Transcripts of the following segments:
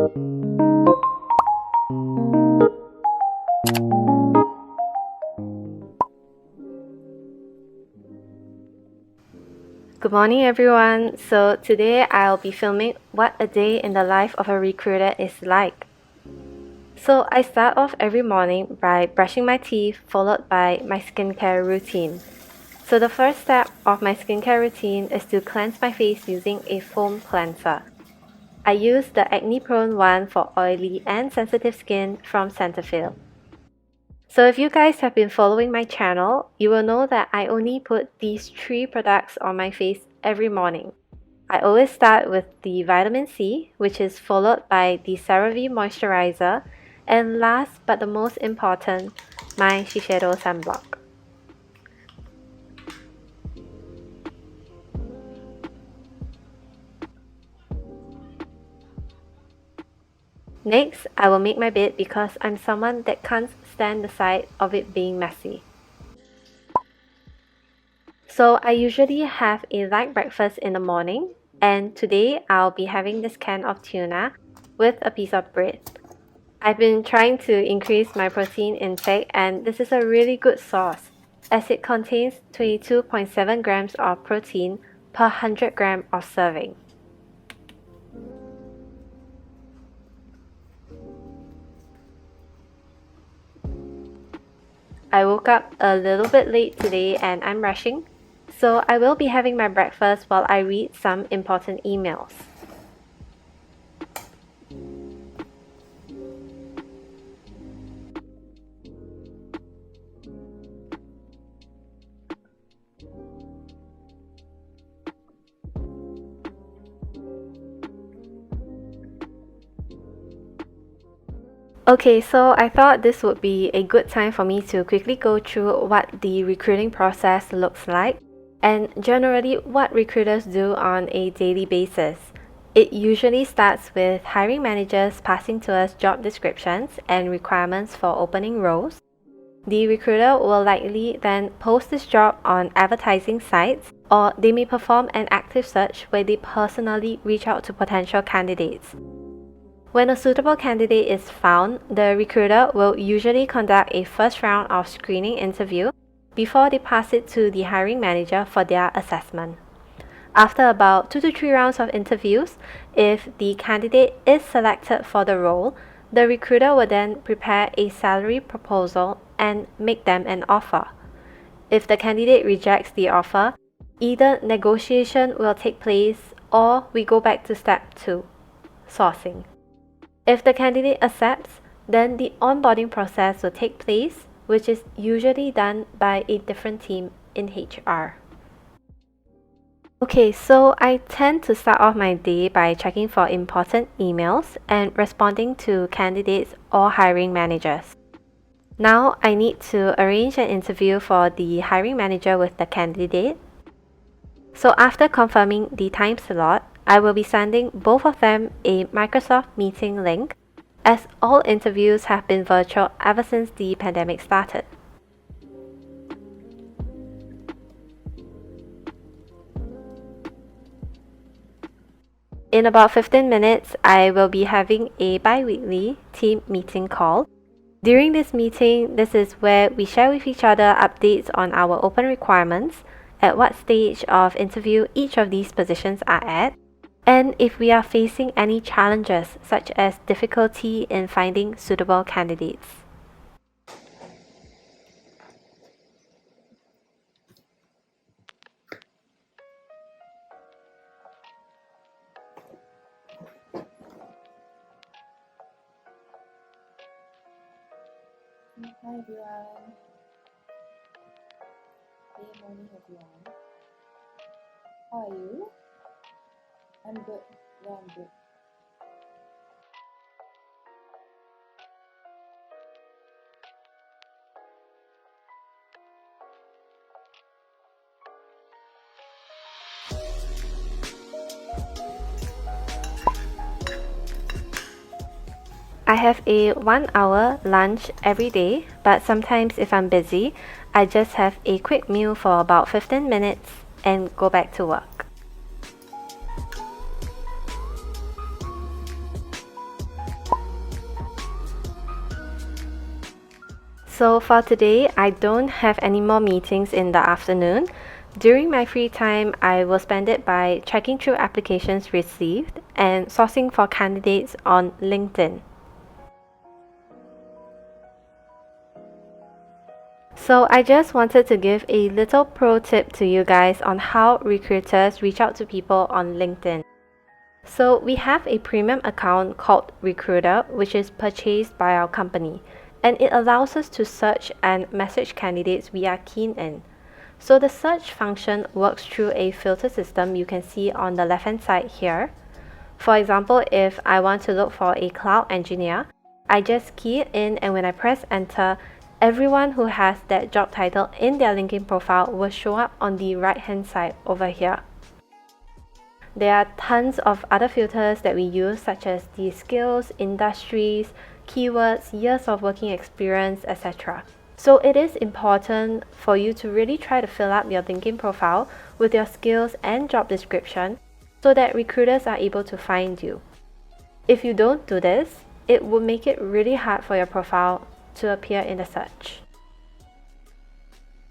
Good morning everyone. So today I'll be filming what a day in the life of a recruiter is like. So I start off every morning by brushing my teeth followed by my skincare routine. So the first step of my skincare routine is to cleanse my face using a foam cleanser. I use the acne prone one for oily and sensitive skin from Cetaphil. So if you guys have been following my channel, you will know that I only put these 3 products on my face every morning. I always start with the vitamin C, which is followed by the CeraVe moisturizer, and last but the most important, my Shiseido sunblock. Next, I will make my bed because I'm someone that can't stand the sight of it being messy. So I usually have a light breakfast in the morning, and today I'll be having this can of tuna with a piece of bread. I've been trying to increase my protein intake, and this is a really good source as it contains 22.7 grams of protein per 100 gram of serving. I woke up a little bit late today and I'm rushing, so I will be having my breakfast while I read some important emails. Okay, so I thought this would be a good time for me to quickly go through what the recruiting process looks like and generally what recruiters do on a daily basis. It usually starts with hiring managers passing to us job descriptions and requirements for opening roles. The recruiter will likely then post this job on advertising sites, or they may perform an active search where they personally reach out to potential candidates. When a suitable candidate is found, the recruiter will usually conduct a first round of screening interview before they pass it to the hiring manager for their assessment. After about 2 to 3 rounds of interviews, if the candidate is selected for the role, the recruiter will then prepare a salary proposal and make them an offer. If the candidate rejects the offer, either negotiation will take place or we go back to step 2, sourcing. If the candidate accepts, then the onboarding process will take place, which is usually done by a different team in HR. Okay, so I tend to start off my day by checking for important emails and responding to candidates or hiring managers. Now I need to arrange an interview for the hiring manager with the candidate. So after confirming the time slot, I will be sending both of them a Microsoft meeting link, as all interviews have been virtual ever since the pandemic started. In about 15 minutes, I will be having a bi-weekly team meeting call. During this meeting, this is where we share with each other updates on our open requirements, at what stage of interview each of these positions are at, and if we are facing any challenges such as difficulty in finding suitable candidates. Hi everyone. Good morning everyone. How are you? I'm good. Yeah, I'm good. I have a 1-hour lunch every day, but sometimes if I'm busy, I just have a quick meal for about 15 minutes and go back to work. So for today, I don't have any more meetings in the afternoon. During my free time, I will spend it by checking through applications received and sourcing for candidates on LinkedIn. So I just wanted to give a little pro tip to you guys on how recruiters reach out to people on LinkedIn. So we have a premium account called Recruiter, which is purchased by our company, and it allows us to search and message candidates we are keen in. So the search function works through a filter system you can see on the left hand side here. For example, if I want to look for a cloud engineer, I just key it in, and when I press enter, everyone who has that job title in their LinkedIn profile will show up on the right hand side over here. There are tons of other filters that we use, such as the skills, industries, keywords, years of working experience, etc. So it is important for you to really try to fill up your LinkedIn profile with your skills and job description so that recruiters are able to find you. If you don't do this, it will make it really hard for your profile to appear in the search.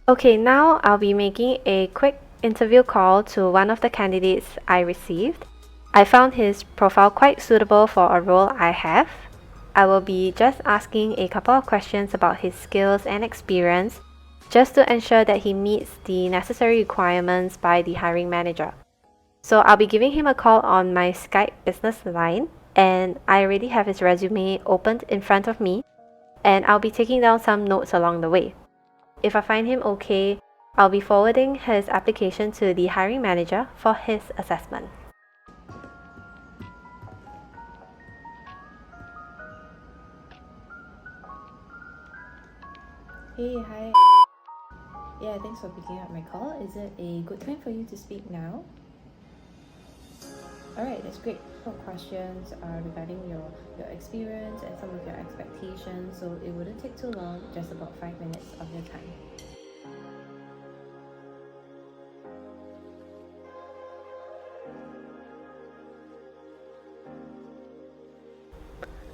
Okay, now I'll be making a quick interview call to one of the candidates I received. I found his profile quite suitable for a role I have. I will be just asking a couple of questions about his skills and experience just to ensure that he meets the necessary requirements by the hiring manager. So I'll be giving him a call on my Skype business line, and I already have his resume opened in front of me, and I'll be taking down some notes along the way. If I find him okay, I'll be forwarding his application to the hiring manager for his assessment. Hey, hi. Yeah, thanks for picking up my call. Is it a good time for you to speak now? Alright, that's great. Some questions regarding your experience and some of your expectations, so it wouldn't take too long, just about 5 minutes of your time.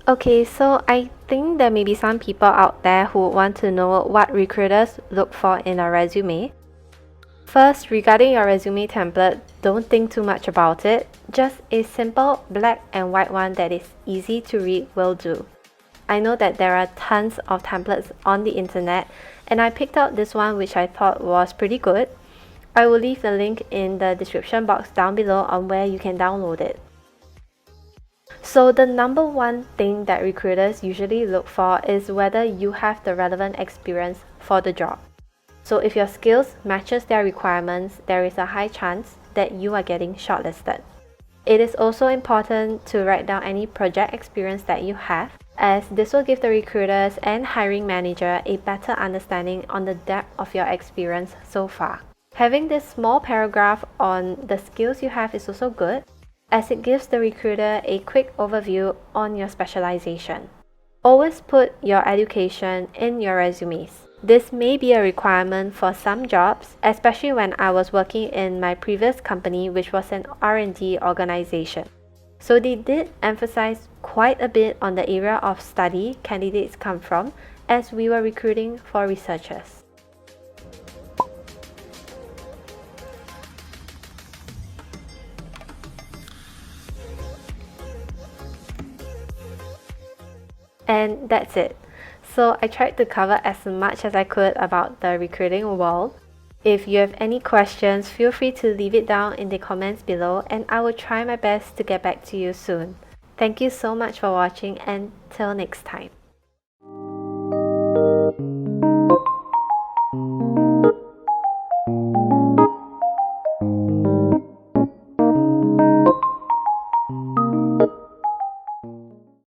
Okay, so I think there may be some people out there who want to know what recruiters look for in a resume. First, regarding your resume template, don't think too much about it. Just a simple black and white one that is easy to read will do. I know that there are tons of templates on the internet, and I picked out this one which I thought was pretty good. I will leave the link in the description box down below on where you can download it. So the number one thing that recruiters usually look for is whether you have the relevant experience for the job. So if your skills matches their requirements, there is a high chance that you are getting shortlisted. It is also important to write down any project experience that you have, as this will give the recruiters and hiring manager a better understanding on the depth of your experience so far. Having this small paragraph on the skills you have is also good, as it gives the recruiter a quick overview on your specialization. Always put your education in your resumes. This may be a requirement for some jobs, especially when I was working in my previous company, which was an R&D organization. So they did emphasize quite a bit on the area of study candidates come from, as we were recruiting for researchers. And that's it. So I tried to cover as much as I could about the recruiting world. If you have any questions, feel free to leave it down in the comments below, and I will try my best to get back to you soon. Thank you so much for watching, and till next time.